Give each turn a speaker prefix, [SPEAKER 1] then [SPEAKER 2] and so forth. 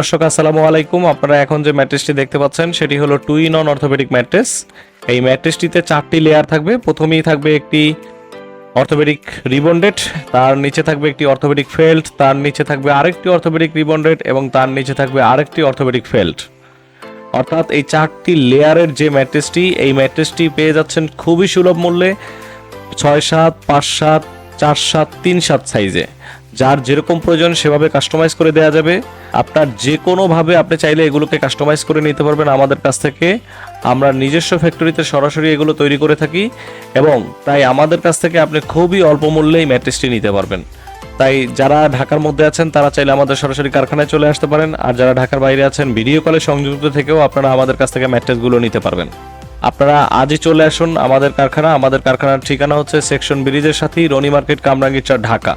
[SPEAKER 1] দর্শক আসসালামু আলাইকুম। আপনারা এখন যে ম্যাট্রেসটি দেখতে পাচ্ছেন সেটি হলো 2-in-1 অর্থোপেডিক ম্যাট্রেস। এই ম্যাট্রেসটিতে 4টি লেয়ার থাকবে। প্রথমেই থাকবে একটি অর্থোপেডিক রিবন্ডেড, তার নিচে থাকবে একটি অর্থোপেডিক ফেল্ট, তার নিচে থাকবে আরেকটি অর্থোপেডিক রিবন্ডেড এবং তার নিচে থাকবে আরেকটি অর্থোপেডিক ফেল্ট। অর্থাৎ এই 4টি লেয়ারের যে ম্যাট্রেসটি, এই ম্যাট্রেসটি পেয়ে যাচ্ছেন খুবই সুলভ মূল্যে 6-7, 5-7, 4-7, 3-7 সাইজে। যার যেরকম প্রয়োজন সেভাবে কাস্টমাইজ করে দেওয়া যাবে। আপনার যে কোনোভাবে আপনি চাইলে এগুলোকে কাস্টমাইজ করে নিতে পারবেন আমাদের কাছ থেকে। আমরা নিজস্ব ফ্যাক্টরিতে সরাসরি এগুলো তৈরি করে থাকি এবং তাই আমাদের কাছ থেকে আপনি খুবই অল্প মূল্যেই ম্যাট্রেসটি নিতে পারবেন। তাই যারা ঢাকার মধ্যে আছেন তারা চাইলে আমাদের সরাসরি কারখানায় চলে আসতে পারেন, আর যারা ঢাকার বাইরে আছেন ভিডিও কলে সংযুক্ত থেকেও আপনারা আমাদের কাছ থেকে ম্যাট্রেসগুলো নিতে পারবেন। আপনারা আজই চলে আসুন আমাদের কারখানা। আমাদের কারখানার ঠিকানা হচ্ছে সেকশন ব্রিজের সাথেই রনি মার্কেট, কামরাঙ্গীরচর, ঢাকা।